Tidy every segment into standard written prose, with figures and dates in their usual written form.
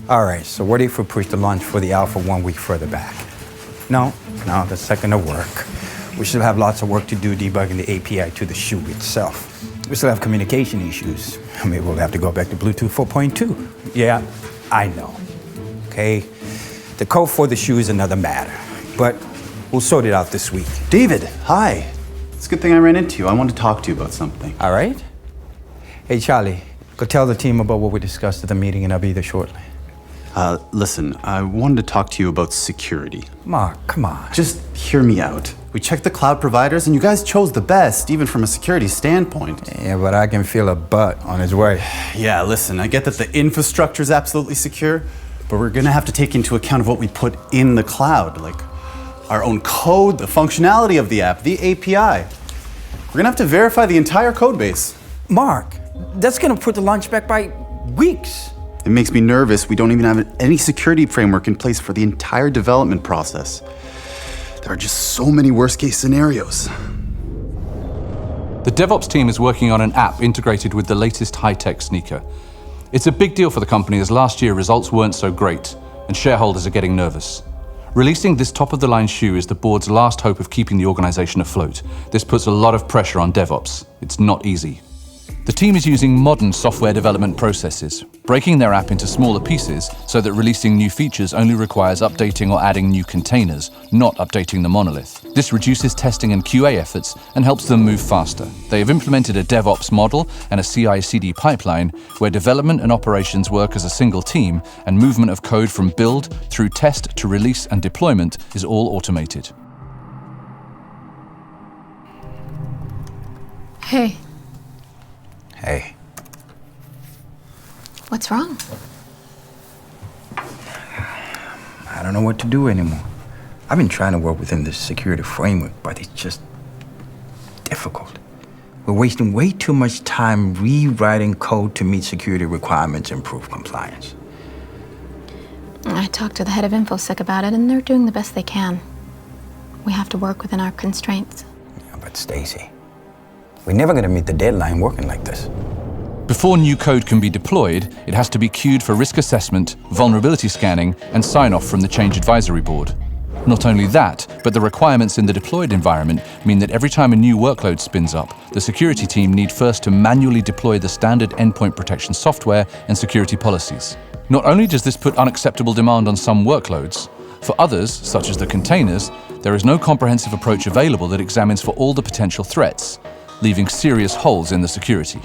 All right, so what if we push the launch for the alpha 1 week further back? No, that's not gonna work. We still have lots of work to do debugging the API to the shoe itself. We still have communication issues. Maybe we'll have to go back to Bluetooth 4.2. Yeah, I know, okay? The code for the shoe is another matter, but we'll sort it out this week. David, hi. It's a good thing I ran into you. I want to talk to you about something. All right? Hey, Charlie, go tell the team about what we discussed at the meeting and I'll be there shortly. Listen, I wanted to talk to you about security. Mark, come on. Just hear me out. We checked the cloud providers and you guys chose the best, even from a security standpoint. Yeah, but I can feel a butt on his way. Yeah, listen, I get that the infrastructure is absolutely secure, but we're gonna have to take into account of what we put in the cloud, like our own code, the functionality of the app, the API. We're gonna have to verify the entire code base. Mark, that's gonna put the launch back by weeks. It makes me nervous we don't even have any security framework in place for the entire development process. There are just so many worst-case scenarios. The DevOps team is working on an app integrated with the latest high-tech sneaker. It's a big deal for the company as last year results weren't so great, and shareholders are getting nervous. Releasing this top-of-the-line shoe is the board's last hope of keeping the organization afloat. This puts a lot of pressure on DevOps. It's not easy. The team is using modern software development processes, breaking their app into smaller pieces so that releasing new features only requires updating or adding new containers, not updating the monolith. This reduces testing and QA efforts and helps them move faster. They have implemented a DevOps model and a CI/CD pipeline where development and operations work as a single team and movement of code from build through test to release and deployment is all automated. Hey. Hey. What's wrong? I don't know what to do anymore. I've been trying to work within this security framework, but it's just difficult. We're wasting way too much time rewriting code to meet security requirements and improve compliance. I talked to the head of InfoSec about it, and they're doing the best they can. We have to work within our constraints. Yeah, but Stacy, we're never going to meet the deadline working like this. Before new code can be deployed, it has to be queued for risk assessment, vulnerability scanning, and sign-off from the Change Advisory Board. Not only that, but the requirements in the deployed environment mean that every time a new workload spins up, the security team need first to manually deploy the standard endpoint protection software and security policies. Not only does this put unacceptable demand on some workloads, for others, such as the containers, there is no comprehensive approach available that examines for all the potential threats, leaving serious holes in the security.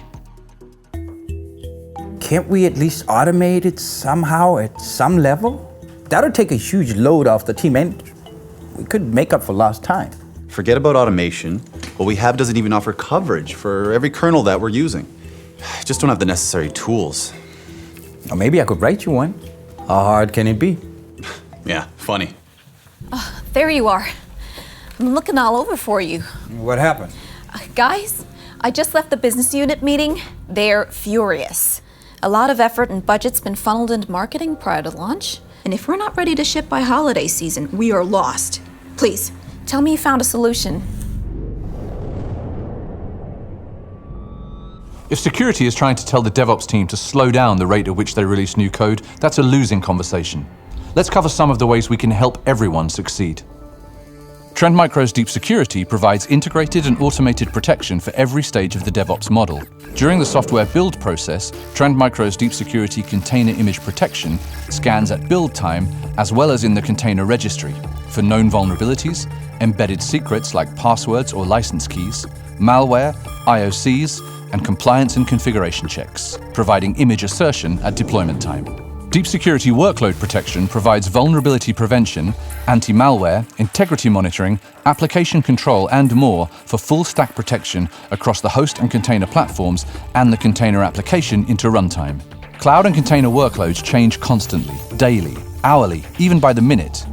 Can't we at least automate it somehow at some level? That'll take a huge load off the team and we could make up for lost time. Forget about automation. What we have doesn't even offer coverage for every kernel that we're using. I just don't have the necessary tools. Or maybe I could write you one. How hard can it be? Yeah, funny. Oh, there you are. I'm looking all over for you. What happened? Guys, I just left the business unit meeting. They're furious. A lot of effort and budget's been funneled into marketing prior to launch. And if we're not ready to ship by holiday season, we are lost. Please, tell me you found a solution. If security is trying to tell the DevOps team to slow down the rate at which they release new code, that's a losing conversation. Let's cover some of the ways we can help everyone succeed. TrendMicro's Deep Security provides integrated and automated protection for every stage of the DevOps model. During the software build process, TrendMicro's Deep Security container image protection scans at build time as well as in the container registry for known vulnerabilities, embedded secrets like passwords or license keys, malware, IOCs, and compliance and configuration checks, providing image assertion at deployment time. Deep Security Workload Protection provides vulnerability prevention, anti-malware, integrity monitoring, application control, and more for full-stack protection across the host and container platforms and the container application into runtime. Cloud and container workloads change constantly, daily, hourly, even by the minute.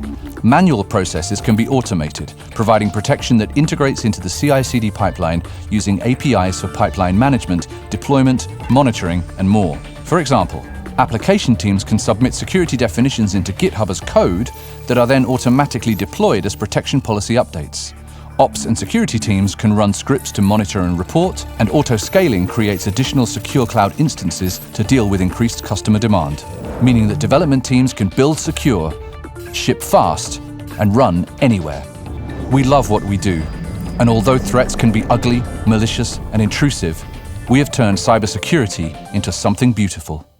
Manual processes can be automated, providing protection that integrates into the CI/CD pipeline using APIs for pipeline management, deployment, monitoring, and more. For example, application teams can submit security definitions into GitHub as code that are then automatically deployed as protection policy updates. Ops and security teams can run scripts to monitor and report, and auto-scaling creates additional secure cloud instances to deal with increased customer demand. meaning that development teams can build secure, ship fast, and run anywhere. We love what we do, and although threats can be ugly, malicious, and intrusive, we have turned cybersecurity into something beautiful.